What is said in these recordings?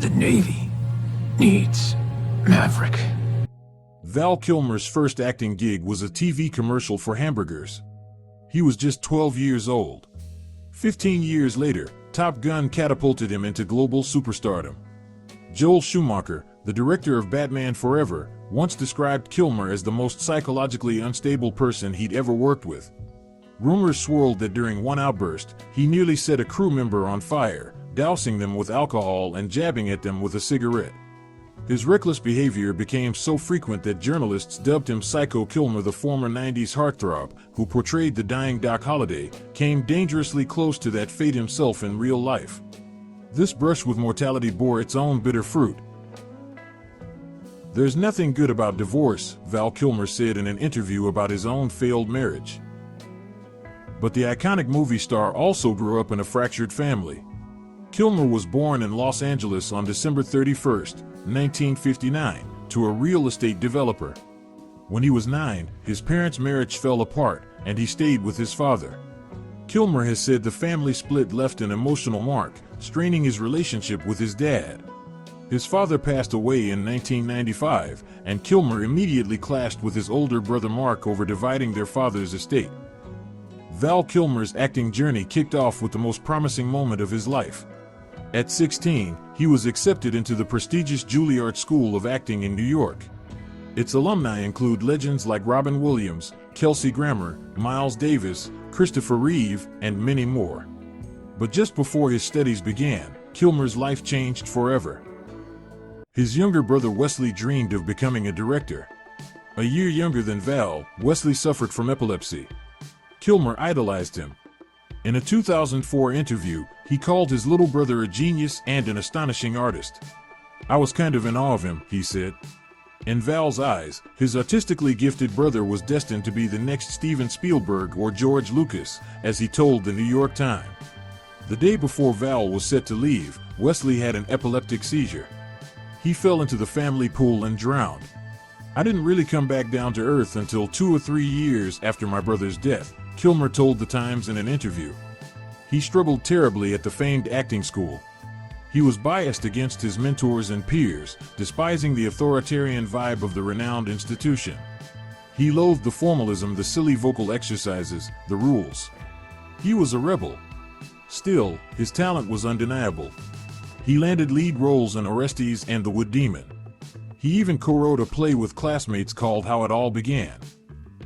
The Navy needs Maverick. Val Kilmer's first acting gig was a TV commercial for hamburgers. He was just 12 years old. 15 years later, Top Gun catapulted him into global superstardom. Joel Schumacher, the director of Batman Forever, once described Kilmer as the most psychologically unstable person he'd ever worked with. Rumors swirled that during one outburst, he nearly set a crew member on fire, dousing them with alcohol and jabbing at them with a cigarette. His reckless behavior became so frequent that journalists dubbed him Psycho Kilmer. The former 90s heartthrob, who portrayed the dying Doc Holliday, came dangerously close to that fate himself in real life. This brush with mortality bore its own bitter fruit. "There's nothing good about divorce," Val Kilmer said in an interview about his own failed marriage. But the iconic movie star also grew up in a fractured family. Kilmer was born in Los Angeles on December 31, 1959, to a real estate developer. When he was 9, his parents' marriage fell apart, and he stayed with his father. Kilmer has said the family split left an emotional mark, straining his relationship with his dad. His father passed away in 1995, and Kilmer immediately clashed with his older brother Mark over dividing their father's estate. Val Kilmer's acting journey kicked off with the most promising moment of his life. At 16, he was accepted into the prestigious Juilliard School of Acting in New York. Its alumni include legends like Robin Williams, Kelsey Grammer, Miles Davis, Christopher Reeve, and many more. But just before his studies began, Kilmer's life changed forever. His younger brother Wesley dreamed of becoming a director. A year younger than Val, Wesley suffered from epilepsy. Kilmer idolized him. In a 2004 interview, he called his little brother a genius and an astonishing artist. "I was kind of in awe of him," he said. In Val's eyes, his artistically gifted brother was destined to be the next Steven Spielberg or George Lucas, as he told the New York Times. The day before Val was set to leave, Wesley had an epileptic seizure. He fell into the family pool and drowned. "I didn't really come back down to earth until 2 or 3 years after my brother's death," Kilmer told the Times in an interview. He struggled terribly at the famed acting school. He was biased against his mentors and peers, despising the authoritarian vibe of the renowned institution. He loathed the formalism, the silly vocal exercises, the rules. He was a rebel. Still, his talent was undeniable. He landed lead roles in Orestes and The Wood Demon. He even co-wrote a play with classmates called How It All Began.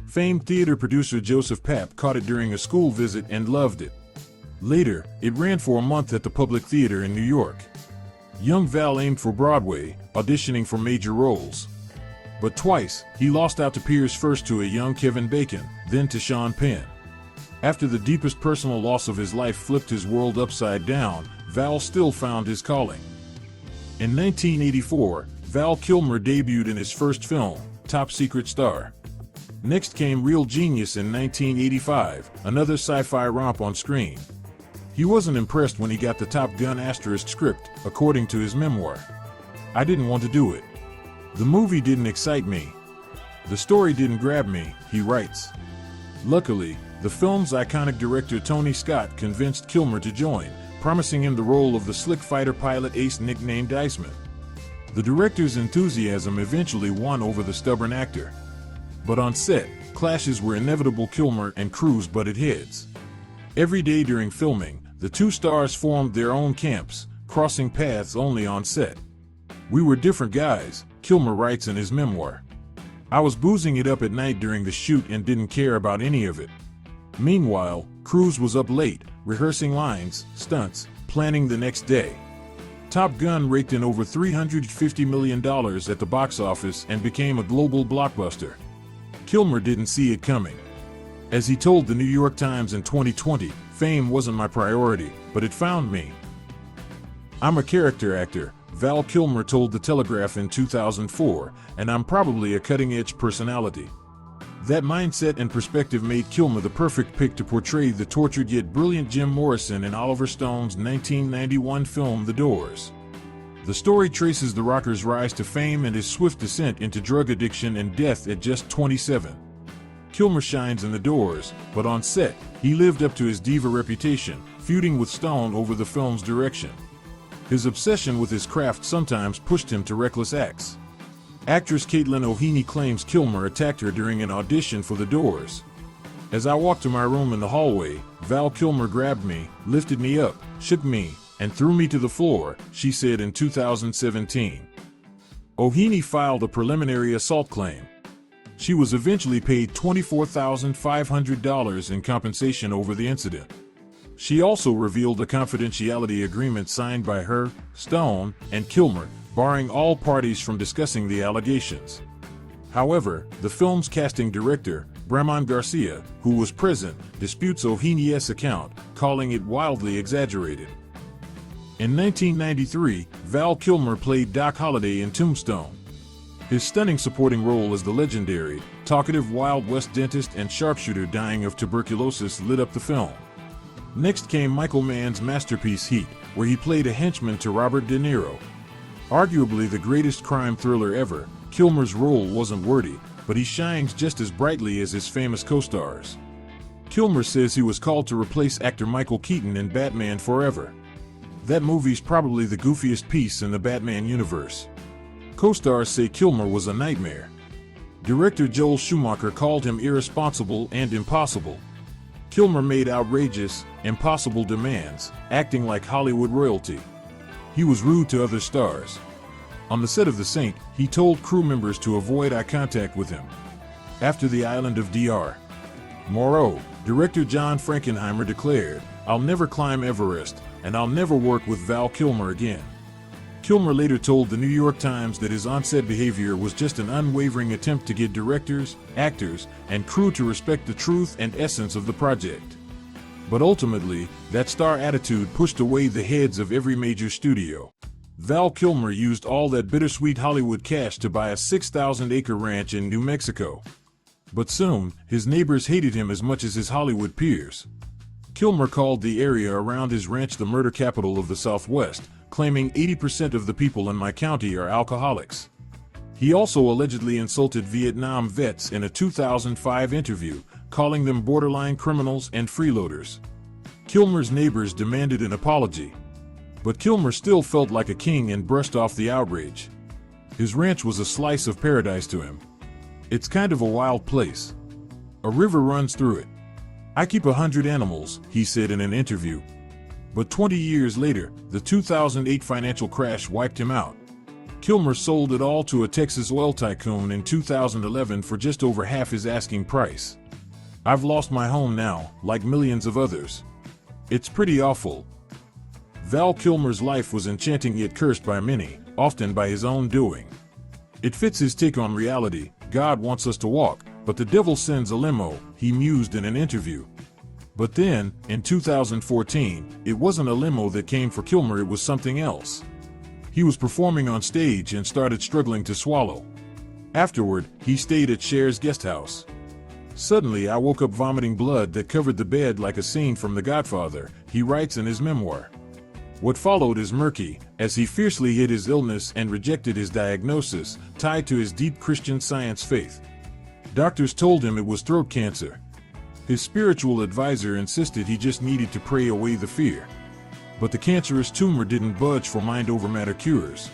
Famed theater producer Joseph Papp caught it during a school visit and loved it. Later, it ran for a month at the Public Theater in New York. Young Val aimed for Broadway, auditioning for major roles. But twice, he lost out to peers, first to a young Kevin Bacon, then to Sean Penn. After the deepest personal loss of his life flipped his world upside down, Val still found his calling. In 1984, Val Kilmer debuted in his first film, Top Secret Star. Next came Real Genius in 1985, another sci-fi romp on screen. He wasn't impressed when he got the Top Gun * script, according to his memoir. "I didn't want to do it. The movie didn't excite me. The story didn't grab me," he writes. Luckily, the film's iconic director Tony Scott convinced Kilmer to join, promising him the role of the slick fighter pilot ace nicknamed Iceman. The director's enthusiasm eventually won over the stubborn actor. But on set, clashes were inevitable. Kilmer and crews butted heads. Every day during filming, the two stars formed their own camps, crossing paths only on set. "We were different guys," Kilmer writes in his memoir. "I was boozing it up at night during the shoot and didn't care about any of it. Meanwhile, Cruise was up late, rehearsing lines, stunts, planning the next day." Top Gun raked in over $350 million at the box office and became a global blockbuster. Kilmer didn't see it coming. As he told the New York Times in 2020, "Fame wasn't my priority, but it found me. I'm a character actor," Val Kilmer told The Telegraph in 2004, "and I'm probably a cutting-edge personality." That mindset and perspective made Kilmer the perfect pick to portray the tortured yet brilliant Jim Morrison in Oliver Stone's 1991 film The Doors. The story traces the rocker's rise to fame and his swift descent into drug addiction and death at just 27. Kilmer shines in The Doors, but on set, he lived up to his diva reputation, feuding with Stone over the film's direction. His obsession with his craft sometimes pushed him to reckless acts. Actress Caitlin O'Heaney claims Kilmer attacked her during an audition for The Doors. As I walked to my room in the hallway, Val Kilmer grabbed me, lifted me up, shook me, and threw me to the floor, she said in 2017. O'Heaney filed a preliminary assault claim. She was eventually paid $24,500 in compensation over the incident. She also revealed a confidentiality agreement signed by her, Stone, and Kilmer, barring all parties from discussing the allegations. However, the film's casting director, Brahman Garcia, who was present, disputes O'Heaney's account, calling it wildly exaggerated. In 1993, Val Kilmer played Doc Holliday in Tombstone. His stunning supporting role as the legendary, talkative Wild West dentist and sharpshooter dying of tuberculosis lit up the film. Next came Michael Mann's masterpiece Heat, where he played a henchman to Robert De Niro. Arguably the greatest crime thriller ever, Kilmer's role wasn't wordy, but he shines just as brightly as his famous co-stars. Kilmer says he was called to replace actor Michael Keaton in Batman Forever. That movie's probably the goofiest piece in the Batman universe. Co-stars say Kilmer was a nightmare. Director Joel Schumacher called him irresponsible and impossible. Kilmer made outrageous, impossible demands, acting like Hollywood royalty. He was rude to other stars. On the set of The Saint, he told crew members to avoid eye contact with him. After the island of Dr. Moreau, director John Frankenheimer declared, "I'll never climb Everest, and I'll never work with Val Kilmer again." Kilmer later told the New York Times that his on-set behavior was just an unwavering attempt to get directors, actors, and crew to respect the truth and essence of the project. But ultimately, that star attitude pushed away the heads of every major studio. Val Kilmer used all that bittersweet Hollywood cash to buy a 6,000-acre ranch in New Mexico. But soon, his neighbors hated him as much as his Hollywood peers. Kilmer called the area around his ranch the murder capital of the Southwest, claiming 80% of the people in my county are alcoholics. He also allegedly insulted Vietnam vets in a 2005 interview, calling them borderline criminals and freeloaders. Kilmer's neighbors demanded an apology. But Kilmer still felt like a king and brushed off the outrage. His ranch was a slice of paradise to him. "It's kind of a wild place. A river runs through it. I keep 100 animals," he said in an interview. But 20 years later, the 2008 financial crash wiped him out. Kilmer sold it all to a Texas oil tycoon in 2011 for just over half his asking price. "I've lost my home now, like millions of others. It's pretty awful." Val Kilmer's life was enchanting yet cursed by many, often by his own doing. It fits his take on reality. God wants us to walk, but the devil sends a limo, he mused in an interview. But then, in 2014, it wasn't a limo that came for Kilmer, it was something else. He was performing on stage and started struggling to swallow. Afterward, he stayed at Cher's guest house. "Suddenly I woke up vomiting blood that covered the bed like a scene from The Godfather," he writes in his memoir. What followed is murky, as he fiercely hid his illness and rejected his diagnosis, tied to his deep Christian Science faith. Doctors told him it was throat cancer. His spiritual advisor insisted he just needed to pray away the fear. But the cancerous tumor didn't budge for mind-over-matter cures.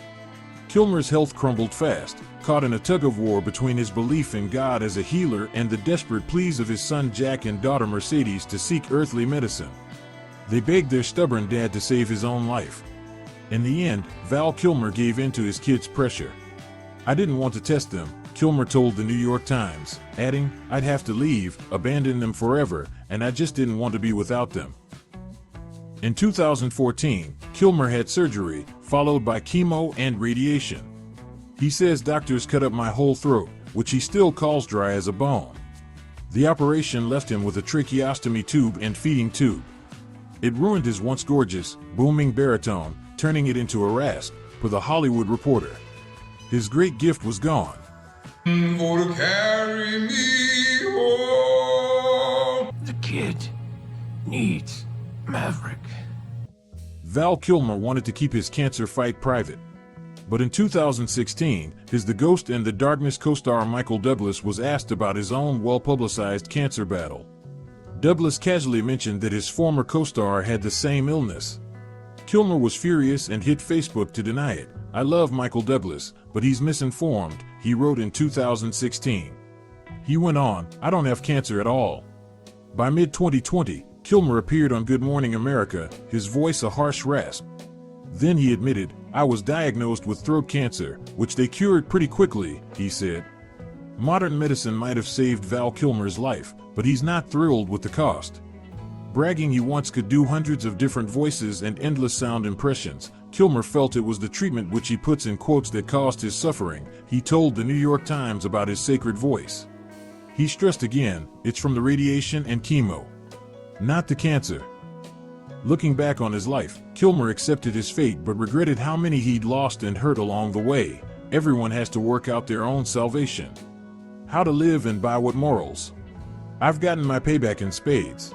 Kilmer's health crumbled fast, caught in a tug-of-war between his belief in God as a healer and the desperate pleas of his son Jack and daughter Mercedes to seek earthly medicine. They begged their stubborn dad to save his own life. In the end, Val Kilmer gave in to his kids' pressure. "I didn't want to test them," Kilmer told the New York Times, adding, "I'd have to leave, abandon them forever, and I just didn't want to be without them." In 2014, Kilmer had surgery, followed by chemo and radiation. He says doctors cut up my whole throat, which he still calls dry as a bone. The operation left him with a tracheostomy tube and feeding tube. It ruined his once gorgeous, booming baritone, turning it into a rasp, for The Hollywood Reporter. His great gift was gone. For to carry me home. The kid needs Maverick. Val Kilmer wanted to keep his cancer fight private. But in 2016, his The Ghost and the Darkness co-star Michael Douglas was asked about his own well-publicized cancer battle. Douglas casually mentioned that his former co-star had the same illness. Kilmer was furious and hit Facebook to deny it. "I love Michael Douglas, but he's misinformed," he wrote in 2016. He went on, "I don't have cancer at all." By mid-2020, Kilmer appeared on Good Morning America, his voice a harsh rasp. Then he admitted, "I was diagnosed with throat cancer, which they cured pretty quickly," he said. Modern medicine might have saved Val Kilmer's life, but he's not thrilled with the cost. Bragging he once could do hundreds of different voices and endless sound impressions, Kilmer felt it was the treatment which he puts in quotes that caused his suffering. He told the New York Times about his sacred voice. He stressed again, "It's from the radiation and chemo, not the cancer." Looking back on his life, Kilmer accepted his fate but regretted how many he'd lost and hurt along the way. Everyone has to work out their own salvation. How to live and by what morals? I've gotten my payback in spades.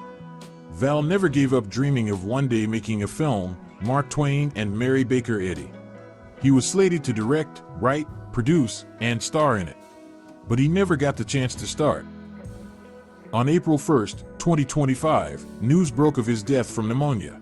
Val never gave up dreaming of one day making a film, Mark Twain and Mary Baker Eddy. He was slated to direct, write, produce, and star in it. But he never got the chance to start. On April 1, 2025, news broke of his death from pneumonia.